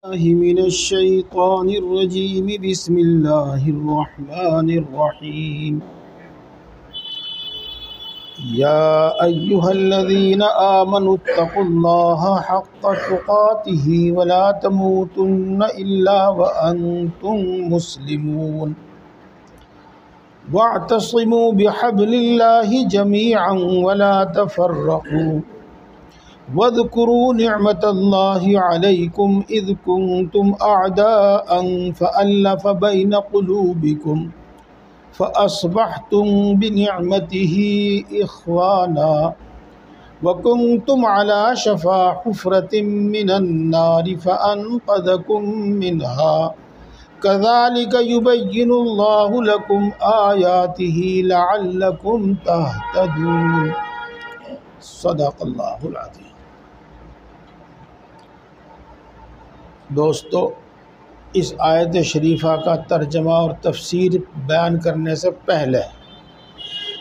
मिनश्शैतानिर्रजीम बिस्मिल्लाहिर्रहमानिर्रहीम। या अय्युहल्लज़ीना आमनुत्तक़ुल्लाहा हक़्क़ तुक़ातिही वला तमूतुन्ना इल्ला व अंतुम मुस्लिमून। वअतसिमू बिहब्लिल्लाहि जमीअन वला तफ़र्रक़ू वज़्कुरू निअमतल्लाहि अलैकुम इज़ कुंतुम अअदाअन फ़अल्लफ़ बैन क़ुलूबिकुम फ़अस्बहतुम बिनिअमतिही इख़्वाना वकुंतुम अला शफ़ा हुफ़्रतिम मिनन नारि फ़अन्क़ज़कुम मिनहा कज़ालिक युबय्यिनुल्लाहु लकुम आयातिही लअल्लकुम तहतदून। सदक़ल्लाहुल अज़ीम। दोस्तों, इस आयत शरीफा का तर्जमा और तफसीर बयान करने से पहले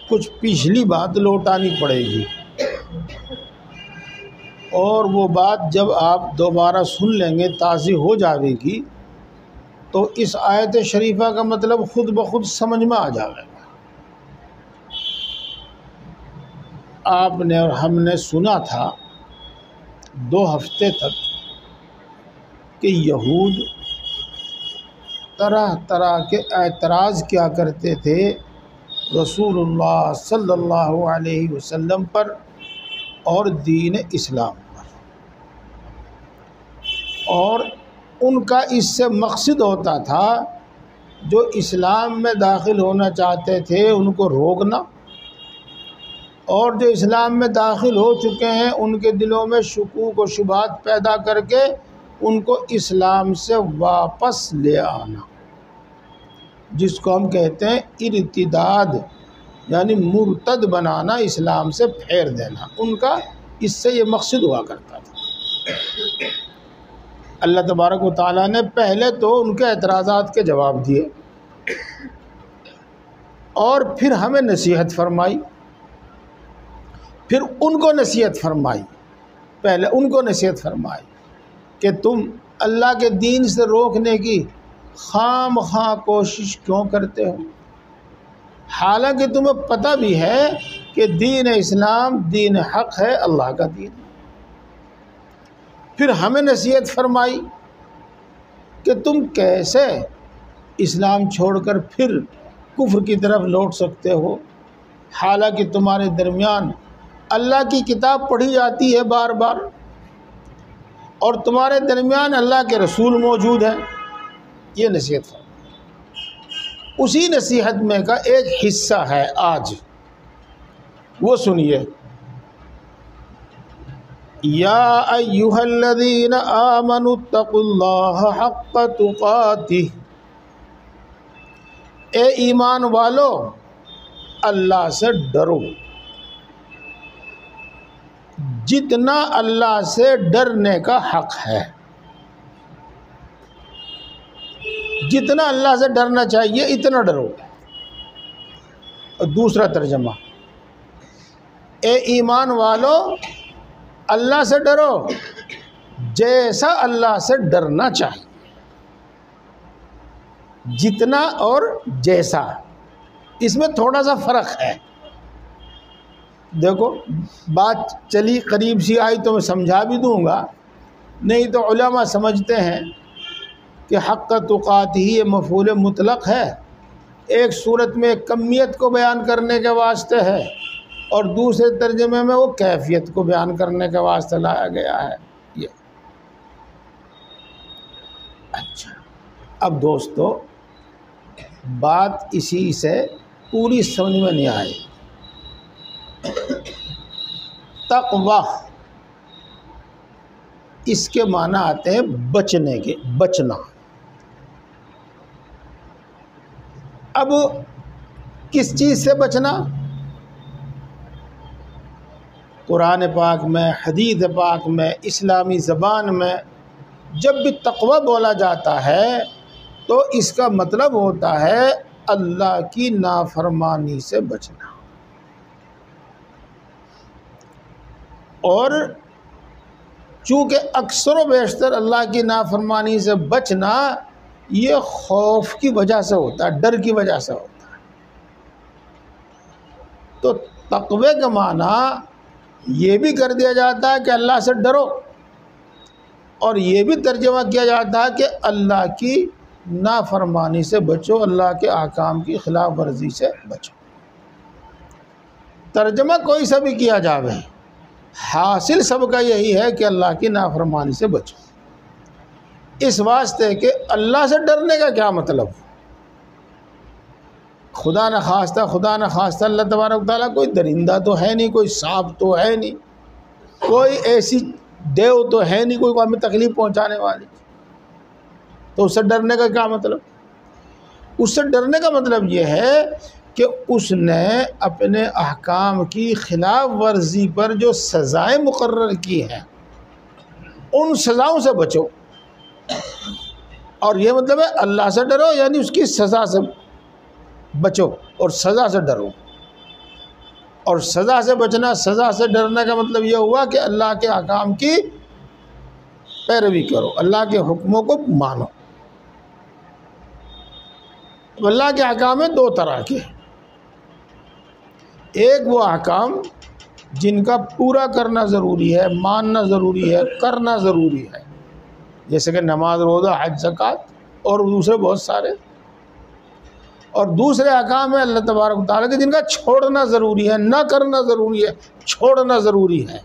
कुछ पिछली बात लौटानी पड़ेगी, और वो बात जब आप दोबारा सुन लेंगे, ताज़ी हो जाएगी, तो इस आयत शरीफा का मतलब खुद ब खुद समझ में आ जाएगा। आपने और हमने सुना था 2 हफ्ते तक कि यहूद तरह तरह के एतराज़ किया करते थे रसूलुल्लाह सल्लल्लाहु अलैहि वसल्लम पर और दीन इस्लाम पर, और उनका इससे मकसद होता था जो इस्लाम में दाखिल होना चाहते थे उनको रोकना, और जो इस्लाम में दाखिल हो चुके हैं उनके दिलों में शुकूक व शुबहात पैदा करके उनको इस्लाम से वापस ले आना, जिसको हम कहते हैं इर्तिदाद, यानी मुर्तद बनाना, इस्लाम से फेर देना। उनका इससे ये मकसद हुआ करता था। अल्लाह तबारक व तआला ने पहले तो उनके एतराज़ात के जवाब दिए और फिर हमें नसीहत फरमाई, फिर उनको नसीहत फरमाई। पहले उनको नसीहत फरमाई कि तुम अल्लाह के दीन से रोकने की खाम-खा कोशिश क्यों करते हो, हालांकि तुम्हें पता भी है कि दीन इस्लाम दीन हक़ है, अल्लाह का दीन। फिर हमें नसीहत फरमाई कि तुम कैसे इस्लाम छोड़कर फिर कुफ्र की तरफ लौट सकते हो, हालांकि तुम्हारे दरमियान अल्लाह की किताब पढ़ी जाती है बार बार, और तुम्हारे दरमियान अल्लाह के रसूल मौजूद हैं। ये नसीहत है। उसी नसीहत में का एक हिस्सा है आज, वो सुनिए। या अय्युहल्लज़ीना आमनुत्तक़ुल्लाहा हक़्क़ तुक़ातिह, ए ईमान वालो अल्लाह से डरो, जितना अल्लाह से डरने का हक़ है, जितना अल्लाह से डरना चाहिए इतना डरो। और दूसरा तर्जमा, ए ईमान वालो अल्लाह से डरो जैसा अल्लाह से डरना चाहिए। जितना और जैसा, इसमें थोड़ा सा फ़र्क है। देखो, बात चली करीब सी आई तो मैं समझा भी दूंगा, नहीं तो उलमा समझते हैं कि हक़्क़ तुक़ातिही ये मफ़ूल मुतलक़ है, एक सूरत में कमियत को बयान करने के वास्ते है और दूसरे तर्जुमे में वो कैफियत को बयान करने के वास्ते लाया गया है। ये अच्छा, अब दोस्तों बात इसी से पूरी समझ में नहीं आई। तक़वा इसके माना आते हैं बचने के, बचना। अब किस चीज़ से बचना? कुरान पाक में, हदीस पाक में, इस्लामी ज़बान में जब भी तक़वा बोला जाता है तो इसका मतलब होता है अल्लाह की नाफरमानी से बचना। और चूँकि अक्सर व बेशतर अल्लाह की नाफरमानी से बचना ये खौफ की वजह से होता है, डर की वजह से होता है। तो तक़वे का माना ये भी कर दिया जाता है कि अल्लाह से डरो, और ये भी तर्जुमा किया जाता है कि अल्लाह की नाफरमानी से बचो, अल्लाह के अहकाम की खिलाफ वर्जी से बचो। तर्जुमा कोई सा भी किया जावे, हासिल सबका यही है कि अल्लाह की नाफरमानी से बचो। इस वास्ते कि अल्लाह से डरने का क्या मतलब, खुदा न खास्ता अल्लाह तबारक व तआला कोई दरिंदा तो है नहीं, कोई सांप तो है नहीं, कोई ऐसी देव तो है नहीं कोई हमें तकलीफ़ पहुंचाने वाली। तो उससे डरने का क्या मतलब, उससे डरने का मतलब ये है कि उसने अपने अहकाम की खिलाफ वर्जी पर जो सज़ाएँ मुकर्रर की हैं उन सज़ाओं से बचो। और ये मतलब है अल्लाह से डरो यानी उसकी सज़ा से बचो और सज़ा से डरो। और सज़ा से बचना, सज़ा से डरने का मतलब यह हुआ कि अल्लाह के अहकाम की पैरवी करो, अल्लाह के हुक्मों को मानो। अल्लाह के अहकाम दो तरह के, एक वो अहकाम जिनका पूरा करना ज़रूरी है, मानना ज़रूरी है, करना ज़रूरी है, जैसे कि नमाज, रोज़ा, हज, ज़कात और दूसरे बहुत सारे। और दूसरे अहकाम है अल्लाह तबारक व तआला के जिनका छोड़ना ज़रूरी है, ना करना ज़रूरी है, छोड़ना ज़रूरी है।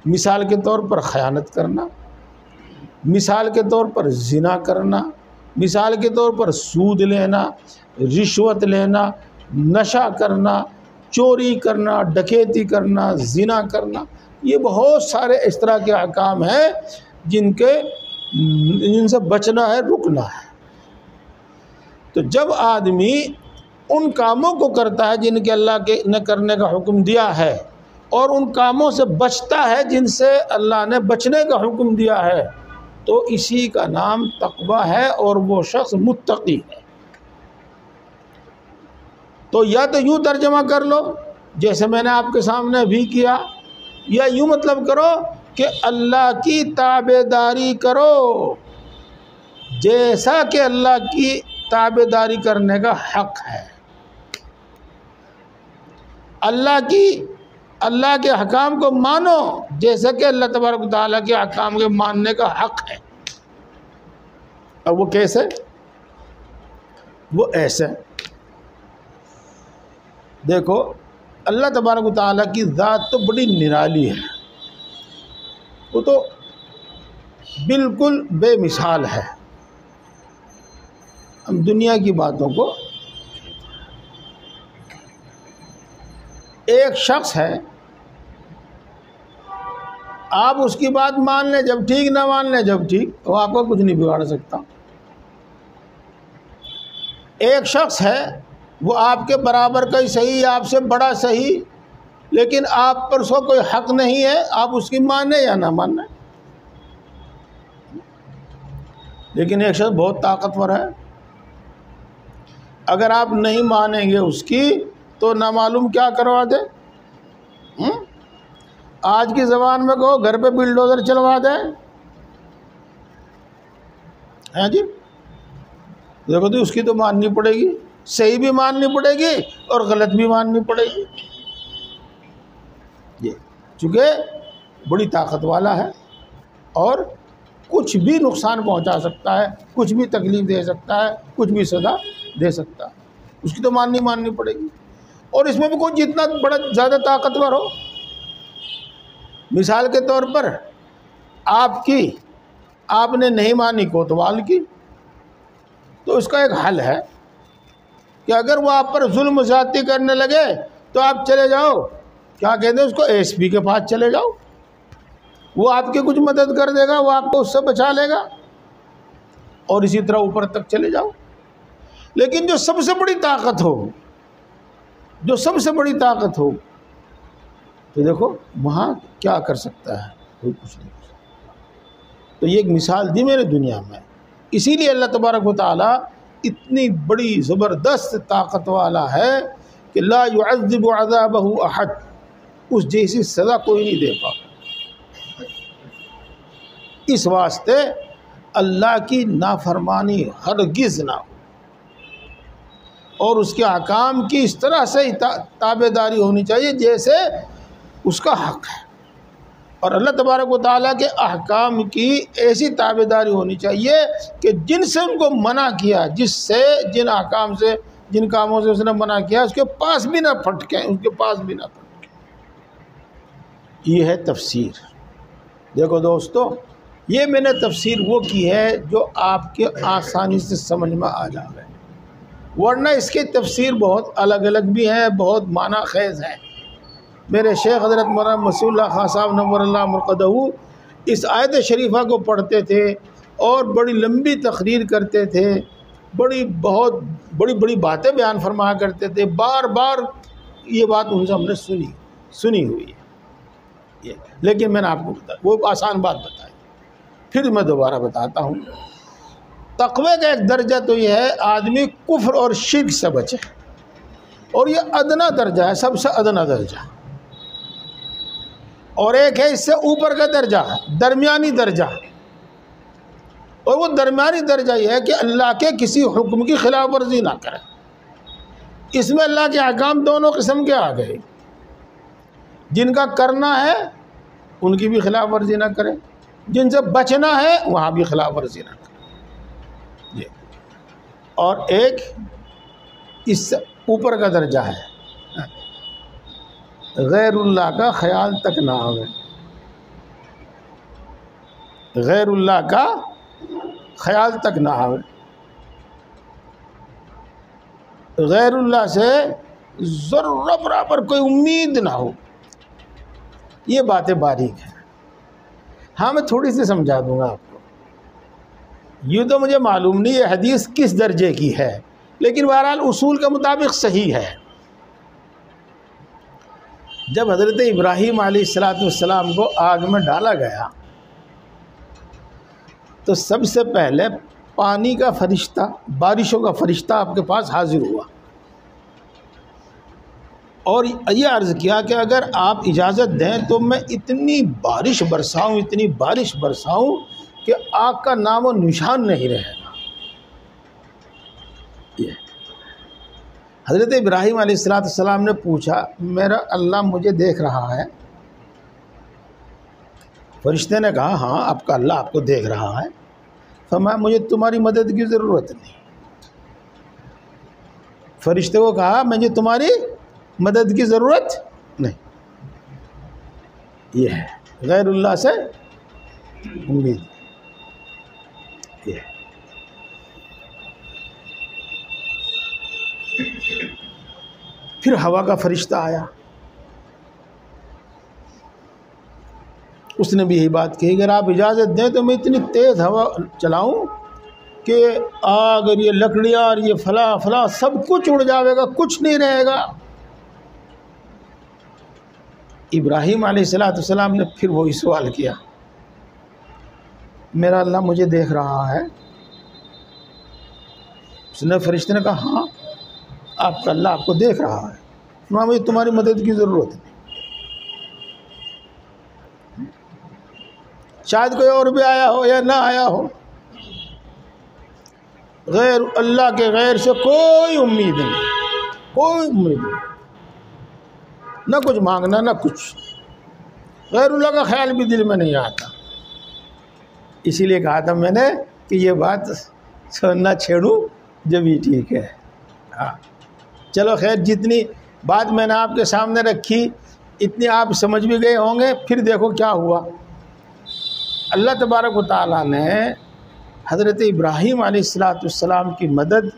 मिसाल के तौर पर ख़यानत करना, मिसाल के तौर पर ज़िना करना, मिसाल के तौर पर सूद लेना, रिश्वत लेना, नशा करना, चोरी करना, डकैती करना, ज़िना करना, ये बहुत सारे इस तरह के अहकाम हैं जिनसे बचना है, रुकना है। तो जब आदमी उन कामों को करता है जिनके अल्लाह के न करने का हुक्म दिया है और उन कामों से बचता है जिनसे अल्लाह ने बचने का हुक्म दिया है, तो इसी का नाम तक़वा है और वो शख्स मुत्तकी है। तो या तो यूँ तर्जमा कर लो जैसे मैंने आपके सामने अभी किया, या यूँ मतलब करो कि अल्लाह की ताबेदारी करो जैसा कि अल्लाह की ताबेदारी करने का हक़ है। अल्लाह के हकाम को मानो जैसा कि अल्लाह तबारक व तआला के हकाम के मानने का हक़ है। अब वो कैसे, वो ऐसे देखो, अल्लाह तबारक व तआला की ज़ात तो बड़ी निराली है, वो तो बिल्कुल बेमिसाल है। हम दुनिया की बातों को, एक शख्स है, आप उसकी बात मान लें जब ठीक, ना मान लें जब ठीक, वो आपका कुछ नहीं बिगाड़ सकता। एक शख्स है, वो आपके बराबर का ही सही, आपसे बड़ा सही, लेकिन आप पर उसका कोई हक़ नहीं है, आप उसकी माने या ना माने। लेकिन एक शख्स बहुत ताकतवर है, अगर आप नहीं मानेंगे उसकी तो ना मालूम क्या करवा दे। आज की ज़बान में कहो घर पे बिल्डोज़र चलवा दे, हैं जी। देखो तो उसकी तो माननी पड़ेगी, सही भी माननी पड़ेगी और गलत भी माननी पड़ेगी। ये चूँकि बड़ी ताकत वाला है और कुछ भी नुकसान पहुंचा सकता है, कुछ भी तकलीफ़ दे सकता है, कुछ भी सज़ा दे सकता है, उसकी तो माननी पड़ेगी। और इसमें भी कोई जितना बड़ा ज़्यादा ताकतवर हो, मिसाल के तौर पर आपने नहीं मानी कोतवाल की, तो इसका एक हल है कि अगर वो आप पर जुल्म ज़्यादती करने लगे तो आप चले जाओ, क्या कहते हैं उसको, एसपी के पास चले जाओ, वो आपकी कुछ मदद कर देगा, वो आपको उससे बचा लेगा, और इसी तरह ऊपर तक चले जाओ। लेकिन जो सबसे बड़ी ताकत हो, तो देखो वहाँ क्या कर सकता है, कोई कुछ नहीं कर सकता। तो ये एक मिसाल दी मैंने दुनिया में, इसीलिए अल्लाह तबारक व तआला इतनी बड़ी ज़बरदस्त ताकत वाला है कि ला युअज़्ज़िबु अज़ाबहु अहद, उस जैसी सज़ा कोई नहीं दे पाता। इस वास्ते अल्लाह की नाफरमानी हरगिज़ ना हो और उसके अहकाम की इस तरह से ताबेदारी होनी चाहिए जैसे उसका हक़ है, और अल्लाह तबारक व तआला के अहकाम की ऐसी ताबेदारी होनी चाहिए कि जिनसे उनको मना किया, जिससे जिन अहकाम से जिन कामों से उसने मना किया उसके पास भी ना फटके, उसके पास भी ना फटके। ये है तफसीर। देखो दोस्तों, ये मैंने तफसीर वो की है जो आपके आसानी से समझ में आ जाए, वरना इसकी तफसीर बहुत अलग अलग भी हैं, बहुत माना खेज़ है। मेरे शेख हज़रत मौलाना मसूल्ला खां साहब नव्वरल्लाहु मरक़दहू इस आयत शरीफा को पढ़ते थे और बड़ी लंबी तकरीर करते थे, बहुत बड़ी बातें बयान फरमाया करते थे। बार बार ये बात उनसे हमने सुनी हुई है ये, लेकिन मैंने आपको बताया वो आसान बात बताई, फिर मैं दोबारा बताता हूँ। तक़वे का एक दर्जा तो ये है आदमी कुफ्र और शिर्क से बचे, और ये अदना दर्जा है, सबसे अदना दर्जा। और एक है इससे ऊपर का दर्जा, दरमियानी दर्जा, और वो दरमियानी दर्जा ये है कि अल्लाह के किसी हुक्म की खिलाफ वर्जी ना करे। इसमें अल्लाह के अहकाम दोनों किस्म के आ गए, जिनका करना है उनकी भी खिलाफ वर्जी ना करे, जिनसे बचना है वहाँ भी खिलाफ वर्जी ना करे। ये और एक इससे ऊपर का दर्जा है, गैरुल्लाह का ख्याल तक ना आवे, गैरुल्लाह का ख्याल तक ना आवे, गैरुल्लाह से ज़र्रा बराबर कोई उम्मीद ना हो। ये बातें बारीक हैं, हाँ मैं थोड़ी सी समझा दूंगा आपको। यूँ तो मुझे मालूम नहीं ये हदीस किस दर्जे की है, लेकिन बहरहाल उसूल के मुताबिक सही है। जब हज़रत इब्राहीम अलैहिस्सलाम को आग में डाला गया तो सबसे पहले पानी का फरिश्ता, बारिशों का फरिश्ता आपके पास हाजिर हुआ और ये अर्ज़ किया कि अगर आप इजाज़त दें तो मैं इतनी बारिश बरसाऊं, इतनी बारिश बरसाऊं कि आग का नामो निशान नहीं रहेगा। ये हज़रत इब्राहीम अलैहिस्सलाम ने पूछा, मेरा अल्लाह मुझे देख रहा है? फरिश्ते ने कहा हाँ, आपका अल्लाह आपको देख रहा है। फरमाया मुझे तुम्हारी मदद की ज़रूरत नहीं। फरिश्ते को कहा मुझे तुम्हारी मदद की ज़रूरत नहीं। ये है गैरुल्लाह से उम्मीद। ये फिर हवा का फरिश्ता आया, उसने भी यही बात कही, अगर आप इजाज़त दें तो मैं इतनी तेज़ हवा चलाऊं कि आग और ये लकड़ियाँ और ये फला फला सब कुछ उड़ जाएगा, कुछ नहीं रहेगा। इब्राहीम अलैहिस्सलाम ने फिर वही सवाल किया, मेरा अल्लाह मुझे देख रहा है? उसने फरिश्ते ने कहा हाँ, आपका अल्लाह आपको देख रहा है। ना मुझे तुम्हारी मदद की ज़रूरत नहीं। शायद कोई और भी आया हो या ना आया हो, गैर अल्लाह के गैर से कोई उम्मीद नहीं, कोई उम्मीद नहीं, ना कुछ मांगना ना कुछ। गैरुल्लाह का ख्याल भी दिल में नहीं आता। इसीलिए कहा था मैंने कि ये बात ना छेड़ूं जब भी ठीक है। हाँ चलो खैर, जितनी बात मैंने आपके सामने रखी इतनी आप समझ भी गए होंगे। फिर देखो क्या हुआ। अल्लाह तबारक व तआला ने हज़रत इब्राहीम अलैहिस्सलाम की मदद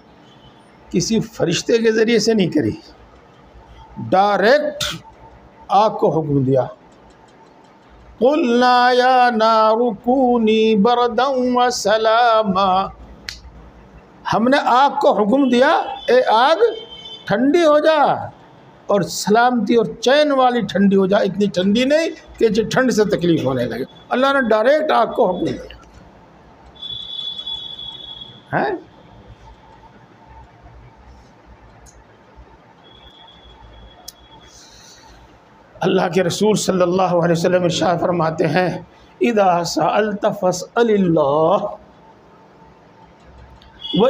किसी फरिश्ते के ज़रिए से नहीं करी, डायरेक्ट आग को हुक्म दिया, कुल्ना या नारु कूनी बरदन व सलामा। हमने आग को हुक्म दिया, ए आग ठंडी हो जा और सलामती और चैन वाली ठंडी हो जा, इतनी ठंडी नहीं कि जो ठंड से तकलीफ होने लगे। अल्लाह ने डायरेक्ट आग को हुक्म दिया है। अल्लाह के रसूल सल्लल्लाहु अलैहि वसल्लम इरशाद फरमाते हैं, इदा सअल्त फस्अलिल्लाह व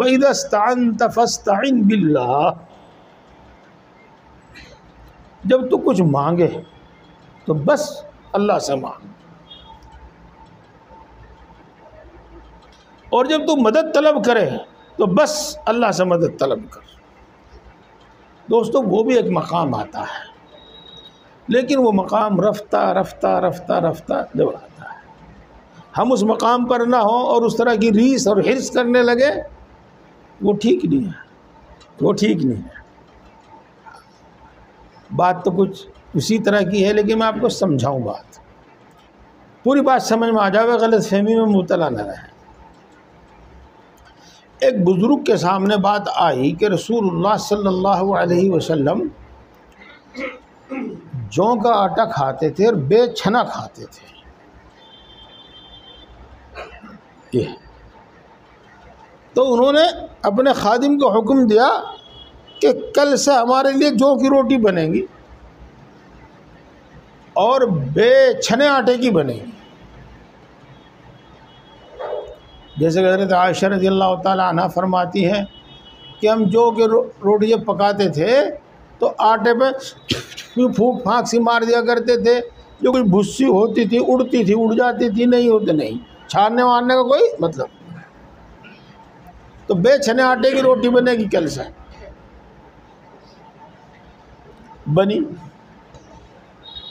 इदा इस्तअनत फस्तइन बिल्लाह। जब तू कुछ मांगे तो बस अल्लाह से मांग, और जब तू मदद तलब करे तो बस अल्लाह से मदद तलब कर। दोस्तों, वो भी एक मकाम आता है, लेकिन वो मकाम रफ्ता रफ्ता रफ्ता रफ्ता जब आता है, हम उस मकाम पर ना हो और उस तरह की रीस और हिर्स करने लगे, वो ठीक नहीं है, वो ठीक नहीं है। बात तो कुछ उसी तरह की है, लेकिन मैं आपको समझाऊं बात, पूरी बात समझ में आ जावे, गलत फहमी में मुब्तला न रहे। एक बुज़ुर्ग के सामने बात आई कि रसूलुल्लाह सल्लल्लाहु अलैहि वसल्लम जौ का आटा खाते थे और बेछना खाते थे। ये तो उन्होंने अपने खादिम को हुक्म दिया कि कल से हमारे लिए जौ की रोटी बनेगी और बेछने आटे की बनेगी। जैसे हज़रत आयशा रज़ियल्लाहु ताला अन्हा फरमाती हैं कि हम जौ के रोटी जब पकाते थे तो आटे पे फूंक फाँक सी मार दिया करते थे, जो कुछ भुस्सी होती थी उड़ती थी, उड़ जाती थी, नहीं होती नहीं, छानने वारने का कोई मतलब। तो बेछने आटे की रोटी बनेगी कल से। बनी,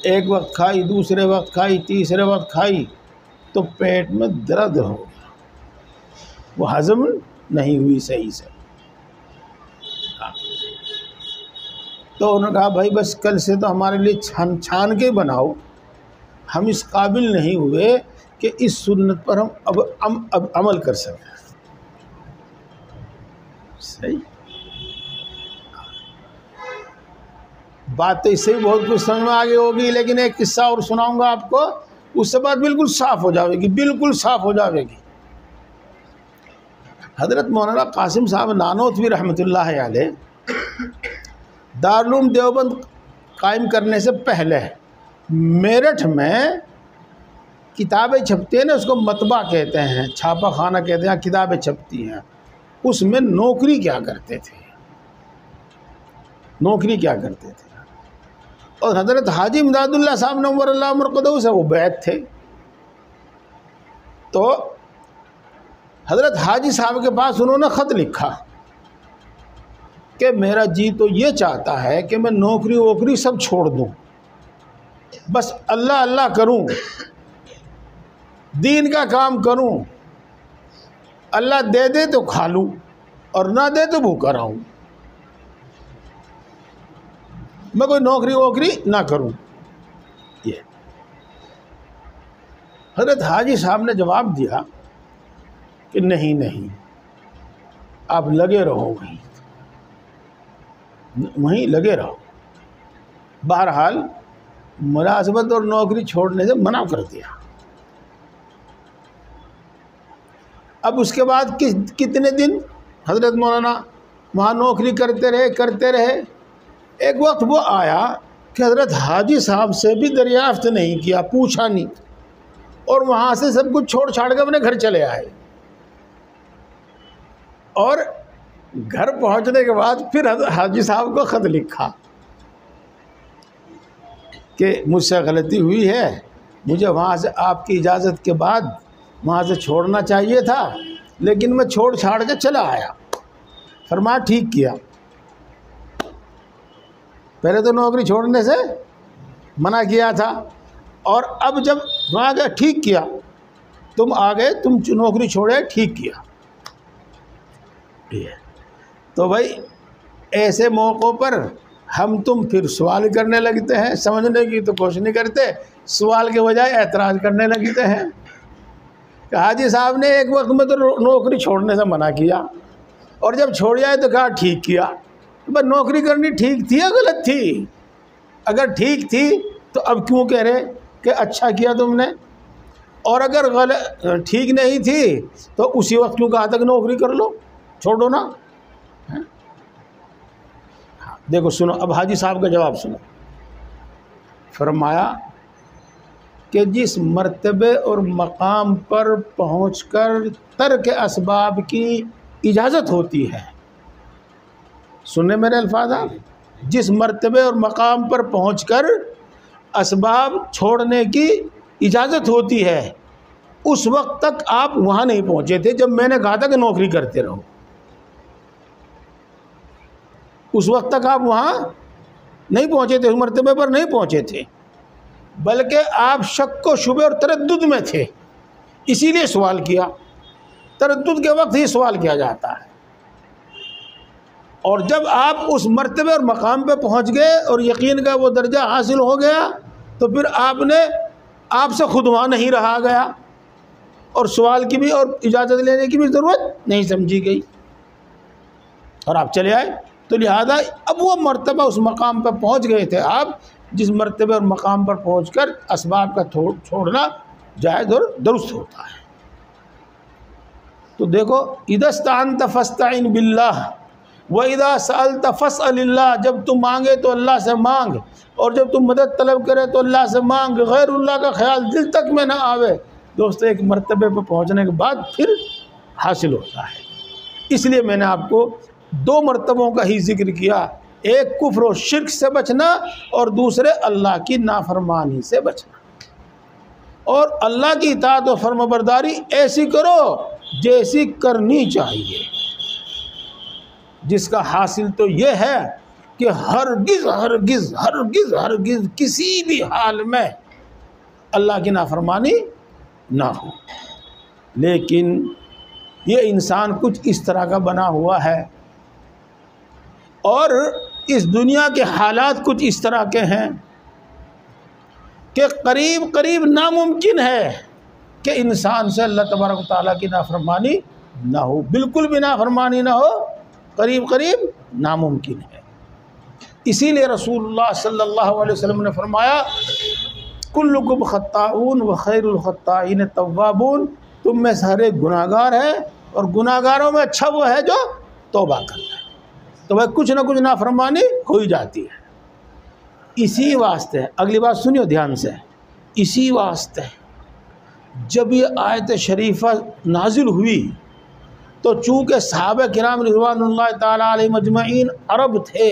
एक वक्त खाई, दूसरे वक्त खाई, तीसरे वक्त खाई, तो पेट में दर्द हो गया, वो हजम नहीं हुई सही से। तो उन्होंने कहा भाई बस कल से तो हमारे लिए छान छान के बनाओ, हम इस काबिल नहीं हुए कि इस सुन्नत पर हम अब अमल कर सकें। सही बात तो इससे भी बहुत कुछ समझ में आगे होगी, लेकिन एक किस्सा और सुनाऊंगा आपको, उससे बात बिल्कुल साफ हो जाएगी, बिल्कुल साफ हो जाएगी। हज़रत मौलाना कासिम साहब नानोतवी रहमतुल्लाह अलैह दारुल उलूम देवबंद कायम करने से पहले मेरठ में किताबें छपती हैं ना, उसको मतबा कहते हैं, छापा खाना कहते हैं, किताबें छपती हैं, उसमें नौकरी क्या करते थे, नौकरी क्या करते थे। और हज़रत हाजी इमदादुल्लाह साहब नव्वरल्लाहु मरक़दहू से वो बैत थे। तो हज़रत हाजी साहब के पास उन्होंने ख़त लिखा कि मेरा जी तो ये चाहता है कि मैं नौकरी वोकरी सब छोड़ दूँ, बस अल्लाह अल्लाह करूँ, दीन का काम करूँ, अल्लाह दे दे तो खा लूँ और ना दे तो भूखा रहूँ, मैं कोई नौकरी वोकरी ना करूँ। ये हज़रत हाजी साहब ने जवाब दिया कि नहीं नहीं, आप लगे रहो, वहीं लगे रहो। बहरहाल मुलाज़मत और नौकरी छोड़ने से मना कर दिया। अब उसके बाद कितने दिन हज़रत मौलाना वहाँ नौकरी करते रहे। एक वक्त वो आया कि हज़रत हाजी साहब से भी दरियाफ्त नहीं किया, पूछा नहीं, और वहाँ से सब कुछ छोड़ छाड़ के अपने घर चले आए। और घर पहुँचने के बाद फिर हाजी साहब को ख़त लिखा कि मुझसे गलती हुई है, मुझे वहाँ से आपकी इजाज़त के बाद वहाँ से छोड़ना चाहिए था, लेकिन मैं छोड़ छाड़ के चला आया। फरमाया ठीक किया, पहले तो नौकरी छोड़ने से मना किया था, और अब जब वहाँ गए ठीक किया, तुम आ गए, तुम नौकरी छोड़े, ठीक किया। तो भाई ऐसे मौक़ों पर हम तुम फिर सवाल करने लगते हैं, समझने की तो कोशिश नहीं करते, सवाल के बजाय एतराज़ करने लगते हैं। हाजी साहब ने एक वक्त में तो नौकरी छोड़ने से मना किया, और जब छोड़ जाए तो कहा ठीक किया। बस नौकरी करनी ठीक थी या गलत थी? अगर ठीक थी तो अब क्यों कह रहे कि अच्छा किया तुमने, और अगर गलत ठीक नहीं थी तो उसी वक्त क्यों कहा था कि नौकरी कर लो, छोड़ो ना। देखो सुनो, अब हाजी साहब का जवाब सुनो। फरमाया कि जिस मर्तबे और मकाम पर पहुंचकर तर्क असबाब की इजाज़त होती है, सुनने मेरे अल्फाज आप, जिस मर्तबे और मकाम पर पहुंचकर असबाब छोड़ने की इजाज़त होती है, उस वक्त तक आप वहाँ नहीं पहुँचे थे जब मैंने कहा था कि नौकरी करते रहो। उस वक्त तक आप वहाँ नहीं पहुँचे थे, उस मर्तबे पर नहीं पहुँचे थे, बल्कि आप शक व शुबे और तरद्दुद में थे, इसीलिए सवाल किया। तरद्दुद के वक्त ही सवाल किया जाता है। और जब आप उस मर्तबे और मकाम पे पहुंच गए और यकीन का वो दर्जा हासिल हो गया, तो फिर आपसे खुद वहाँ नहीं रहा गया और सवाल की भी और इजाज़त लेने की भी ज़रूरत नहीं समझी गई और आप चले आए। तो लिहाजा अब वो मर्तबा उस मकाम पर पहुंच गए थे आप, जिस मर्तबे और मकाम पर पहुंचकर असबाब का छोड़ना जायज़ और दुरुस्त होता है। तो देखो, इदस्तअनत फस्तईन बिल्लाह व इदा सअलत फस्अलिल्लाह, जब तुम मांगे तो अल्लाह से मांग, और जब तुम मदद तलब करे तो अल्लाह से मांग। गैरुल्लाह का ख्याल दिल तक में ना आवे। दोस्तों, एक मर्तबे पर पहुंचने के बाद फिर हासिल होता है। इसलिए मैंने आपको दो मर्तबों का ही जिक्र किया, एक कुफ्र और शिर्क से बचना और दूसरे अल्लाह की नाफरमानी से बचना। और अल्लाह की इताअत और फर्माबरदारी ऐसी करो जैसी करनी चाहिए, जिसका हासिल तो ये है कि हरगिज़ हरगिज़ हरगिज़ हरगिज़ किसी भी हाल में अल्लाह की नाफरमानी ना हो। लेकिन ये इंसान कुछ इस तरह का बना हुआ है और इस दुनिया के हालात कुछ इस तरह के हैं कि करीब करीब नामुमकिन है कि इंसान से अल्लाह तबारक व तआला की नाफरमानी ना हो, बिल्कुल भी नाफरमानी ना हो, करीब करीब नामुमकिन है। इसीलिए रसूलुल्लाह सल्लल्लाहु अलैहि वसल्लम ने फरमाया, कुल्लुकुम खत्ताऊन व खैरुल खत्ताईन तव्वाबून, तुम में सारे गुनाहगार हैं और गुनाहगारों में अच्छा वो है जो तौबा करता है। तो भाई कुछ ना कुछ नाफरमानी हो ही जाती है। इसी वास्ते, अगली बात सुनियो ध्यान से, इसी वास्ते जब ये आयत शरीफा नाजिल हुई तो चूँकि सहाबा किराम रिज़वानुल्लाह ताला अलैहिम अजमईन अरब थे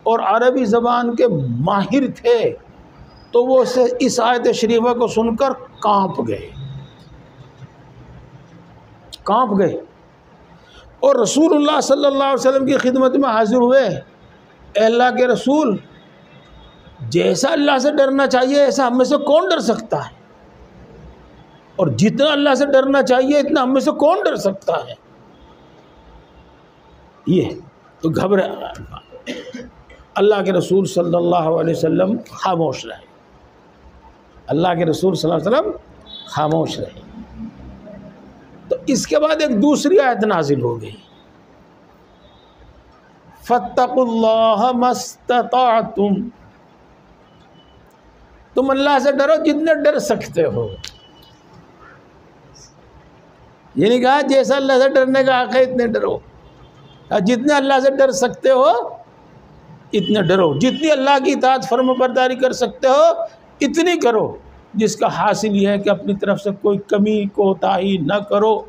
और अरबी ज़बान के माहिर थे, तो वो इस आयत शरीफा को सुनकर कांप गए और रसूलुल्लाह सल्लल्लाहु अलैहि वसल्लम की खिदमत में हाजिर हुए। अल्लाह के रसूल, जैसा अल्लाह से डरना चाहिए ऐसा हम में से कौन डर सकता है, और जितना अल्लाह से डरना चाहिए इतना हम में से कौन डर सकता है। ये तो घबरा, अल्लाह के रसूल सल्लल्लाहु अलैहि वसल्लम खामोश रहे। अल्लाह के रसूल सल्लल्लाहु अलैहि वसल्लम खामोश रहे। तो इसके बाद एक दूसरी आयत नाजिल हो गई, फत्तकुल्लाह मस्तताअतुम, तुम अल्लाह से डरो जितने डर सकते हो। ये नहीं कहा जैसा अल्लाह से डरने का हक है इतने डरो, जितने अल्लाह से डर सकते हो इतने डरो, जितनी अल्लाह की इताअत फर्माबरदारी कर सकते हो इतनी करो, जिसका हासिल यह है कि अपनी तरफ से कोई कमी कोताही न करो,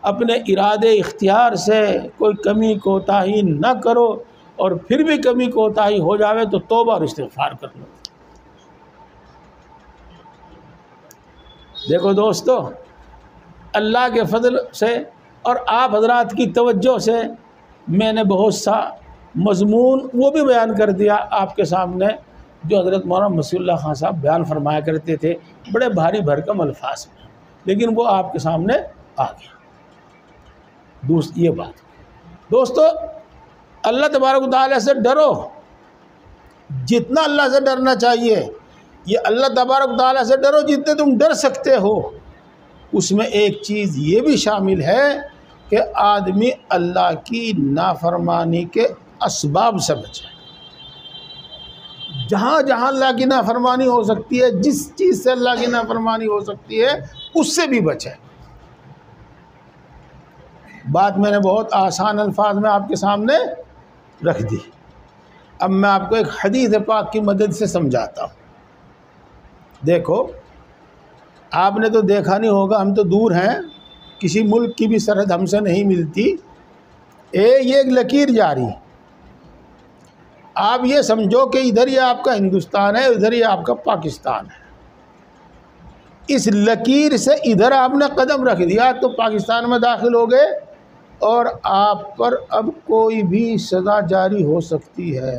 अपने इरादे इख्तियार से कोई कमी कोताही न करो, और फिर भी कमी कोताही हो जावे तो तौबा और इस्तिग़फ़ार कर लो। देखो दोस्तों, अल्लाह के फजल से और आप हजरात की तवज्जो से मैंने बहुत सा मज़मून वो भी बयान कर दिया आपके सामने जो हज़रत मौलाना मसीहुल्लाह खान साहब बयान फरमाया करते थे, बड़े भारी भरकम अल्फाज में, लेकिन वो आपके सामने आ गया। ये बात दोस्तों, अल्लाह तबारक व तआला से डरो जितना अल्लाह से डरना चाहिए, ये अल्लाह तबारक व तआला से डरो जितने तुम डर सकते हो। उसमें एक चीज़ ये भी शामिल है कि आदमी अल्लाह की नाफरमानी के असबाब से बचे। जहाँ जहाँ अल्लाह की नाफरमानी हो सकती है, जिस चीज़ से अल्लाह की नाफरमानी हो सकती है उससे भी बचे। बात मैंने बहुत आसान अल्फाज में आपके सामने रख दी। अब मैं आपको एक हदीस पाक की मदद से समझाता हूँ। देखो, आपने तो देखा नहीं होगा, हम तो दूर हैं, किसी मुल्क की भी सरहद हमसे नहीं मिलती, ये एक लकीर जारी, आप ये समझो कि इधर ये आपका हिंदुस्तान है, इधर ये आपका पाकिस्तान है। इस लकीर से इधर आपने कदम रख दिया तो पाकिस्तान में दाखिल हो गए और आप पर अब कोई भी सज़ा जारी हो सकती है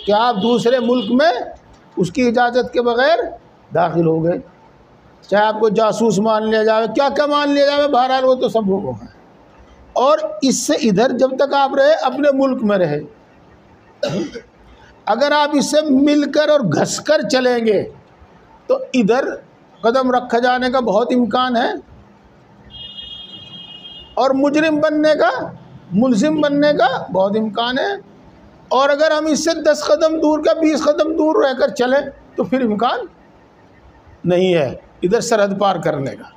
कि आप दूसरे मुल्क में उसकी इजाज़त के बग़ैर दाखिल हो गए। चाहे आपको जासूस मान लिया जाए, क्या क्या मान लिया जाए, बहरहाल वो तो सब वो है। और इससे इधर जब तक आप रहे अपने मुल्क में रहे, अगर आप इससे मिलकर और घसकर चलेंगे तो इधर कदम रखा जाने का बहुत इम्कान है और मुजरिम बनने का, मुलजिम बनने का बहुत इम्कान है। और अगर हम इससे 10 कदम दूर का 20 कदम दूर रहकर चलें तो फिर इम्कान नहीं है इधर सरहद पार करने का।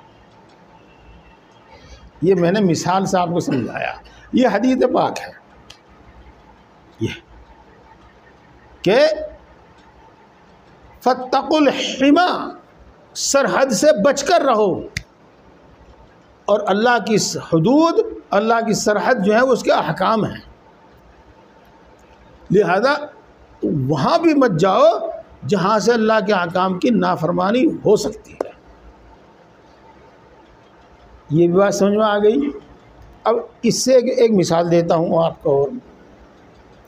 ये मैंने मिसाल से आपको समझाया। ये हदीस पाक है ये कि फत्तकुल हिमा, सरहद से बचकर रहो। और अल्लाह की हदूद, अल्लाह की सरहद जो है उसके अहकाम हैं, लिहाजा वहाँ भी मत जाओ जहाँ से अल्लाह के अहकाम की नाफरमानी हो सकती है। ये भी बात समझ में आ गई। अब इससे एक मिसाल देता हूँ आपको और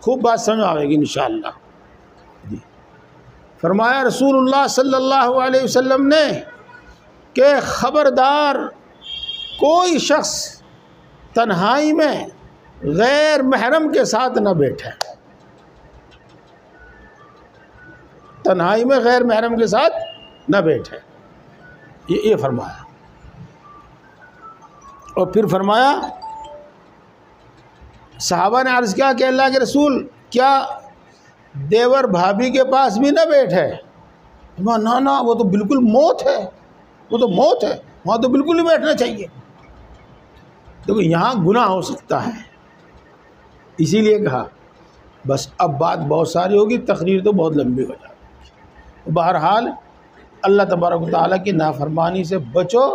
खूब बात समझ में आएगी इंशाअल्लाह। जी, फरमाया रसूलुल्लाह सल्लल्लाहु अलैहि वसल्लम ने कि ख़बरदार कोई शख्स तन्हाई में गैर महरम के साथ न बैठे, तन्हाई में गैर महरम के साथ न बैठे, ये फरमाया। और फिर फरमाया, सहाबा ने अर्ज़ किया कि अल्लाह के रसूल क्या देवर भाभी के पास भी न बैठे? ना ना, वो तो बिल्कुल मौत है, वो तो मौत है, वहाँ तो बिल्कुल नहीं बैठना चाहिए। देखो यहाँ गुनाह हो सकता है, इसीलिए कहा। बस अब बात बहुत सारी होगी, तकरीर तो बहुत लंबी हो जाएगी। बहरहाल अल्लाह तबारक व तआला की नाफरमानी से बचो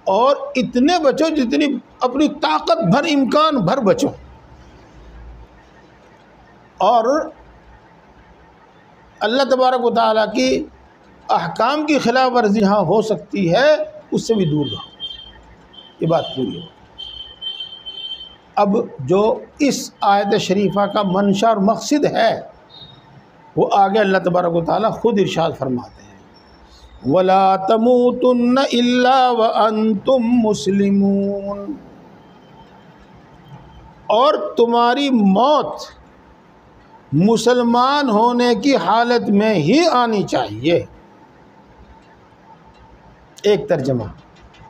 और इतने बचो जितनी अपनी ताकत भर, इम्कान भर बचो। और अल्लाह तबारक व तआला की अहकाम की खिलाफ वर्जी जहाँ हो सकती है उससे भी दूर रहो। ये बात पूरी हो। अब जो इस आयत शरीफा का मंशा और मकसद है वो आगे अल्लाह तबारक व तआला ख़ुद इरशाद फरमाते हैं, वला तमूतुन्न इल्ला व अंतुम मुस्लिमून। और तुम्हारी मौत मुसलमान होने की हालत में ही आनी चाहिए। एक तर्जमा।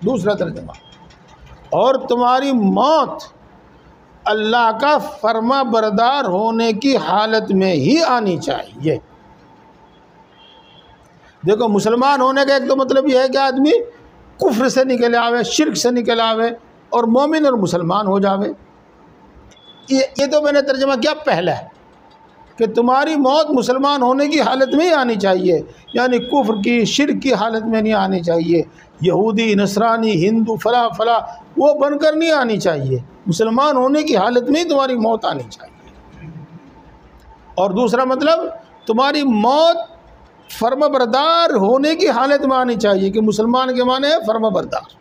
दूसरा तर्जमा, और तुम्हारी मौत अल्लाह का फर्मा बरदार होने की हालत में ही आनी चाहिए। देखो, मुसलमान होने का एक तो मतलब यह है कि आदमी कुफ्र से निकल आवे, शिर्क से निकल आवे और मोमिन और मुसलमान हो जावे। ये तो मैंने तर्जमा किया पहला है कि तुम्हारी मौत मुसलमान होने की हालत में ही आनी चाहिए, यानी कुफ्र की, शिर्क की हालत में नहीं आनी चाहिए। यहूदी, नसरानी, हिंदू, फला फला वो बनकर नहीं आनी चाहिए, मुसलमान होने की हालत में ही तुम्हारी मौत आनी चाहिए। और दूसरा मतलब, तुम्हारी मौत फर्माबरदार होने की हालत में आनी चाहिए कि मुसलमान के माने है फर्माबरदार।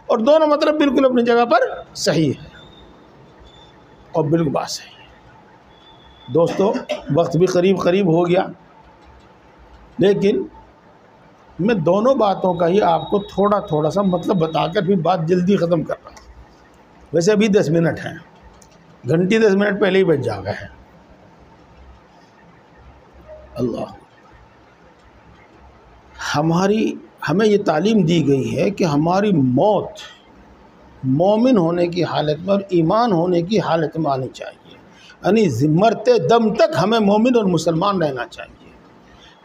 और दोनों मतलब बिल्कुल अपनी जगह पर सही है और बिल्कुल बात सही है। दोस्तों, वक्त भी करीब करीब हो गया, लेकिन मैं दोनों बातों का ही आपको थोड़ा थोड़ा सा मतलब बताकर फिर बात जल्दी ख़त्म कर रहा हूँ। वैसे अभी 10 मिनट हैं, घंटी 10 मिनट पहले ही बच जाएगा है। अल्लाह, हमें ये तालीम दी गई है कि हमारी मौत मोमिन होने की हालत में और ईमान होने की हालत में आनी चाहिए, यानी मरते दम तक हमें मोमिन और मुसलमान रहना चाहिए।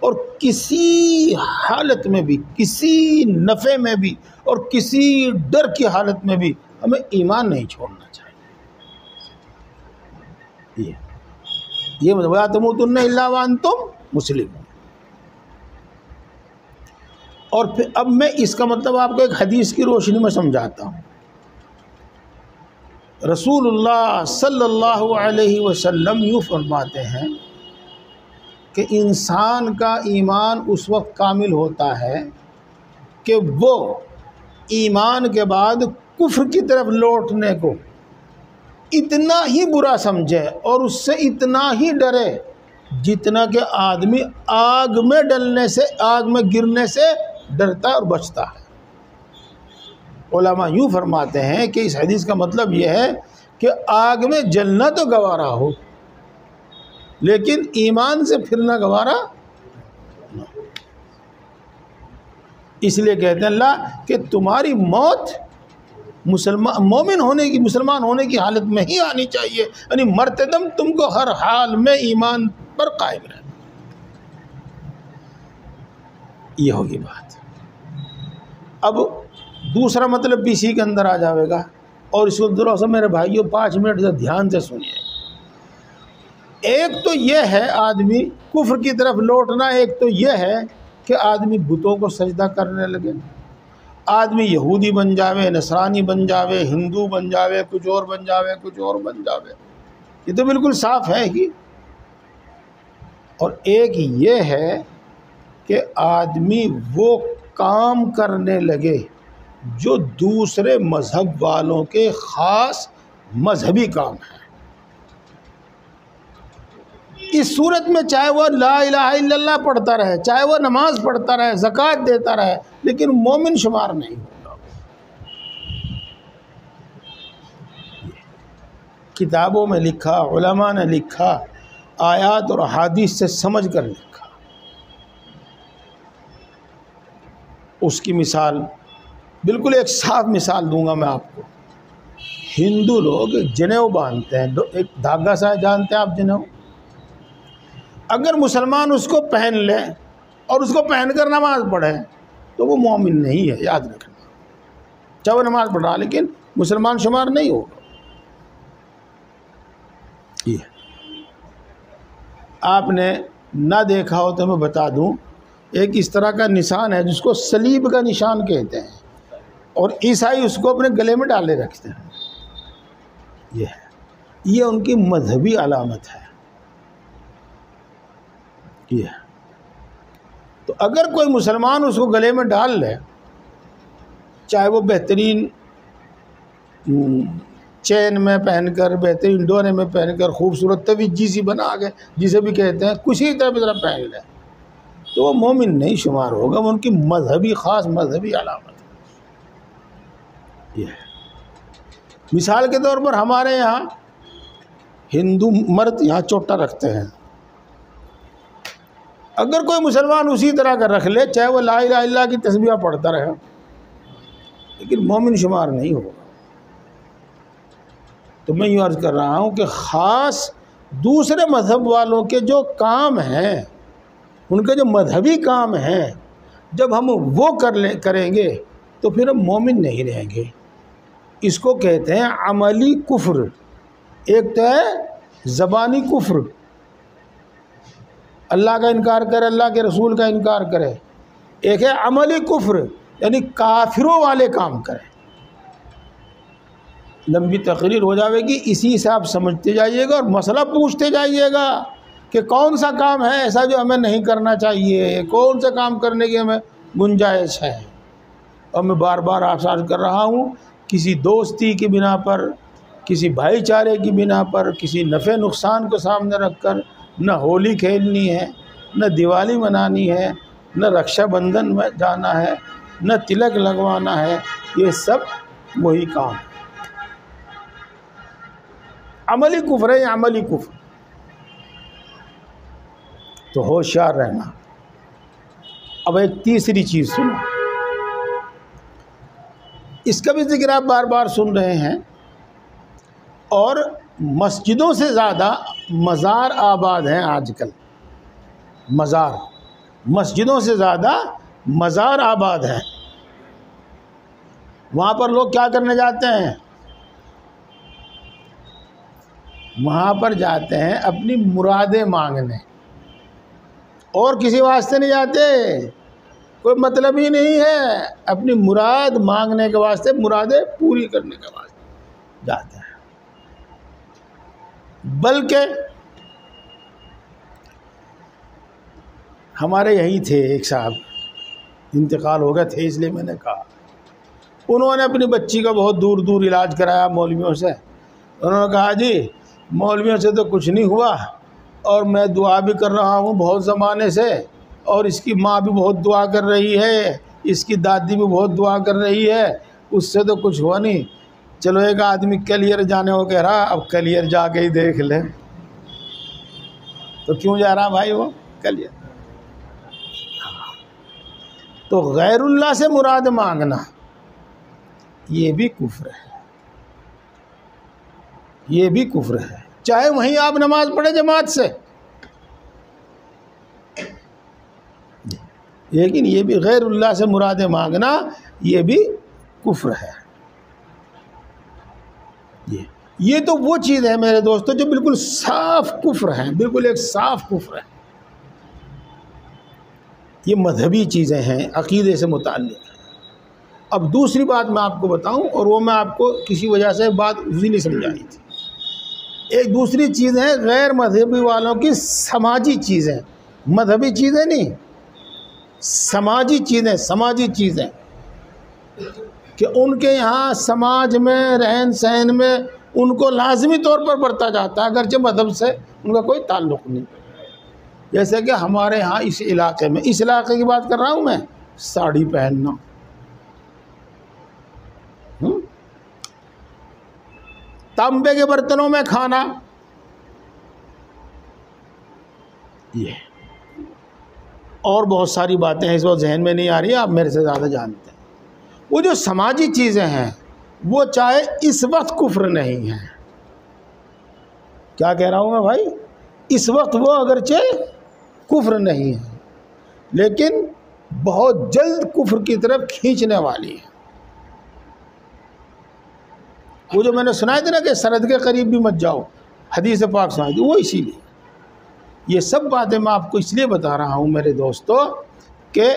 और किसी हालत में भी, किसी नफ़े में भी और किसी डर की हालत में भी हमें ईमान नहीं छोड़ना चाहिए। ये वला तमूतुन्न इल्ला व अंतुम मुस्लिमून। और फिर अब मैं इसका मतलब आपको एक हदीस की रोशनी में समझाता हूँ। रसूलुल्लाह सल्लल्लाहु अलैहि वसल्लम यूँ फरमाते हैं कि इंसान का ईमान उस वक्त कामिल होता है कि वो ईमान के बाद कुफ्र की तरफ लौटने को इतना ही बुरा समझे और उससे इतना ही डरे जितना कि आदमी आग में डलने से, आग में गिरने से डरता और बचता है। उलमा यूँ फरमाते हैं कि इस हदीस का मतलब यह है कि आग में जलना तो गवारा हो, लेकिन ईमान से फिरना गवारा न। इसलिए कहते हैं अल्लाह कि तुम्हारी मौत मोमिन होने की, मुसलमान होने की हालत में ही आनी चाहिए, यानी मरते दम तुमको हर हाल में ईमान पर कायम रहना। ये होगी बात। अब दूसरा मतलब भी इसी के अंदर आ जाएगा, और इसको जरा सा मेरे भाइयों 5 मिनट से ध्यान से सुनिए। एक तो यह है आदमी कुफ्र की तरफ लौटना, एक तो यह है कि आदमी बुतों को सजदा करने लगे, आदमी यहूदी बन जावे, नसरानी बन जावे, हिंदू बन जावे, कुछ और बन जावे, कुछ और बन जावे। ये तो बिल्कुल साफ है ही। और एक ये है कि आदमी वो काम करने लगे जो दूसरे मज़हब वालों के ख़ास मजहबी काम है। इस सूरत में चाहे वह ला इलाहा इल्लल्लाह पढ़ता रहे, चाहे वह नमाज पढ़ता रहे, ज़कात देता रहे, लेकिन मोमिन शुमार नहीं होगा। किताबों में लिखा, उलमा ने लिखा, आयात और हदीस से समझ कर लिखा। उसकी मिसाल बिल्कुल एक साफ मिसाल दूंगा मैं आपको। हिंदू लोग जनेऊ बांधते हैं, एक धागा सा जानते हैं आप जनेऊ। अगर मुसलमान उसको पहन ले और उसको पहनकर नमाज पढ़े तो वो मोमिन नहीं है, याद रखना। चाहे वो नमाज पढ़ रहा लेकिन मुसलमान शुमार नहीं होगा। ये आपने ना देखा हो तो मैं बता दूं, एक इस तरह का निशान है जिसको सलीब का निशान कहते हैं, और ईसाई उसको अपने गले में डाले रखते हैं। ये उनकी मजहबी अलामत है। ये तो अगर कोई मुसलमान उसको गले में डाल ले, चाहे वो बेहतरीन चैन में पहनकर, बेहतरीन डोरे में पहनकर, खूबसूरत तवीजी सी बना के जिसे भी कहते हैं, कुछ ही तरह पहन ले, तो वो मोमिन नहीं शुमार होगा। वो उनकी मजहबी, ख़ास मजहबी अलामत है। ये मिसाल के तौर पर हमारे यहाँ हिंदू मर्द यहाँ चोटा रखते हैं। अगर कोई मुसलमान उसी तरह का रख ले, चाहे वो ला इलाहा इल्लल्लाह की तस्बीह पढ़ता रहे, लेकिन मोमिन शुमार नहीं होगा। तो मैं यूँ अर्ज़ कर रहा हूँ कि ख़ास दूसरे मज़हब वालों के जो काम हैं, उनके जो मजहबी काम हैं, जब हम वो करेंगे तो फिर हम मोमिन नहीं रहेंगे। इसको कहते हैं अमली कुफ्र। एक तो है ज़बानी कुफ्र, अल्लाह का इनकार करे, अल्लाह के रसूल का इनकार करे। एक है अमली कुफ्र, यानी काफिरों वाले काम करे। लंबी तकरीर हो जाएगी, इसी से आप समझते जाइएगा और मसला पूछते जाइएगा कि कौन सा काम है ऐसा जो हमें नहीं करना चाहिए, कौन सा काम करने की हमें गुंजाइश है। और मैं बार बार आपसे अर्ज़ कर रहा हूँ, किसी दोस्ती की बिना पर, किसी भाईचारे की बिना पर, किसी नफ़े नुकसान को सामने रखकर न होली खेलनी है, न दिवाली मनानी है, न रक्षाबंधन में जाना है, न तिलक लगवाना है। ये सब वही काम है। अमली कुफ्र है, अमली कुफ्र। तो होशियार रहना। अब एक तीसरी चीज़ सुनो, इसका भी जिक्र आप बार बार सुन रहे हैं। और मस्जिदों से ज़्यादा मज़ार आबाद हैं आजकल। मज़ार, मस्जिदों से ज़्यादा मज़ार आबाद हैं। वहाँ पर लोग क्या करने जाते हैं? वहाँ पर जाते हैं अपनी मुरादें मांगने, और किसी वास्ते नहीं जाते। कोई मतलब ही नहीं है। अपनी मुराद मांगने के वास्ते, मुरादें पूरी करने के वास्ते जाते हैं। बल्कि हमारे यही थे एक साहब, इंतकाल हो गए थे इसलिए मैंने कहा, उन्होंने अपनी बच्ची का बहुत दूर दूर इलाज कराया मौलवियों से। उन्होंने कहा जी मौलवियों से तो कुछ नहीं हुआ, और मैं दुआ भी कर रहा हूँ बहुत ज़माने से, और इसकी माँ भी बहुत दुआ कर रही है, इसकी दादी भी बहुत दुआ कर रही है, उससे तो कुछ हुआ नहीं। चलो एक आदमी कलियर जाने को कह रहा, अब कलियर जाके ही देख ले। तो क्यों जा रहा भाई वो कलियर? तो गैरुल्लाह से मुराद मांगना ये भी कुफ्र है, ये भी कुफ्र है, चाहे वहीं आप नमाज पढ़े जमात से, लेकिन ये भी गैरुल्लाह से मुराद मांगना ये भी कुफ्र है। ये तो वो चीज़ है मेरे दोस्तों जो बिल्कुल साफ कुफ्र है, बिल्कुल एक साफ कुफ्र है। ये मजहबी चीज़ें हैं, अकीदे से मुताल्लिक़ है। अब दूसरी बात मैं आपको बताऊं, और वो मैं आपको किसी वजह से बात इजीली समझाई थी। एक दूसरी चीज़ है गैर मजहबी वालों की समाजी चीज़ें, मजहबी चीज़ें नहीं, समाजी चीज़ें। समाजी चीज़ें कि उनके यहाँ समाज में, रहन सहन में उनको लाजमी तौर पर बरता जाता है, अगरचे मजहब से उनका कोई ताल्लुक़ नहीं। जैसे कि हमारे यहाँ इस इलाके में, इस इलाके की बात कर रहा हूँ मैं, साड़ी पहनना, तांबे के बर्तनों में खाना, ये और बहुत सारी बातें हैं इस वक्त जहन में नहीं आ रही है, आप मेरे से ज़्यादा जानते हैं। वो जो समाजी चीज़ें हैं वो चाहे इस वक्त कुफ्र नहीं है, क्या कह रहा हूँ मैं भाई, इस वक्त वो अगरचे कुफ्र नहीं है, लेकिन बहुत जल्द कुफ्र की तरफ खींचने वाली है। वो जो मैंने सुनाया था ना कि सरहद के करीब भी मत जाओ, हदीस पाक सुनाई थी, वो इसीलिए ये सब बातें मैं आपको इसलिए बता रहा हूँ मेरे दोस्तों कि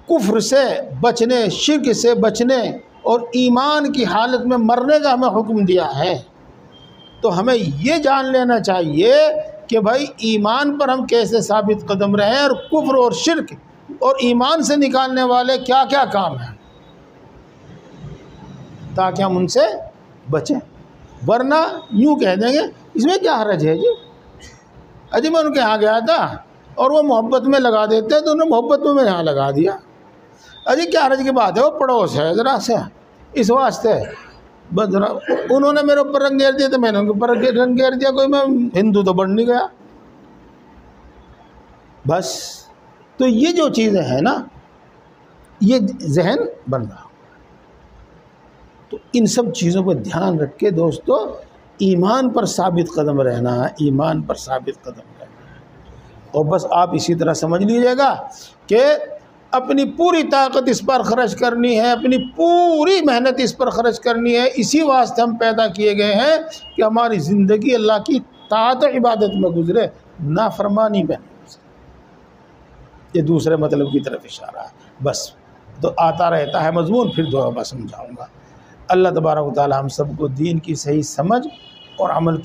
कुफ्र से बचने, शिर्क से बचने और ईमान की हालत में मरने का हमें हुक्म दिया है। तो हमें ये जान लेना चाहिए कि भाई ईमान पर हम कैसे साबित कदम रहें, और कुफ्र और शिर्क और ईमान से निकालने वाले क्या क्या काम हैं, ताकि हम उनसे बचें। वरना यूँ कह देंगे इसमें क्या हर्ज है जी, अजी मैं उनके यहाँ गया था और वो मोहब्बत में लगा देते हैं तो उन्होंने मोहब्बत में यहाँ लगा दिया, अजी क्या हर्ज की बात है, वो पड़ोस है ज़रा से, इस वास्ते बस ज़रा उन्होंने मेरे ऊपर रंग घेर दिया तो मैंने उनके ऊपर रंग घेर दिया, कोई मैं हिंदू तो बन नहीं गया बस। तो ये जो चीज़ें हैं ना, ये जहन बन रहा, तो इन सब चीज़ों पर ध्यान रख के दोस्तों ईमान पर साबित कदम रहना है, ईमान पर साबित कदम रहना है। और बस आप इसी तरह समझ लीजिएगा कि अपनी पूरी ताकत इस पर ख़र्च करनी है, अपनी पूरी मेहनत इस पर ख़र्च करनी है। इसी वास्ते हम पैदा किए गए हैं कि हमारी ज़िंदगी अल्लाह की ताअत इबादत में गुजरे, नाफरमानी में। ये दूसरे मतलब की तरफ इशारा है बस। तो आता रहता है मजमून, फिर दोबारा समझाऊँगा। अल्लाह तबारक व तआला हम सबको दीन की सही समझ और अमल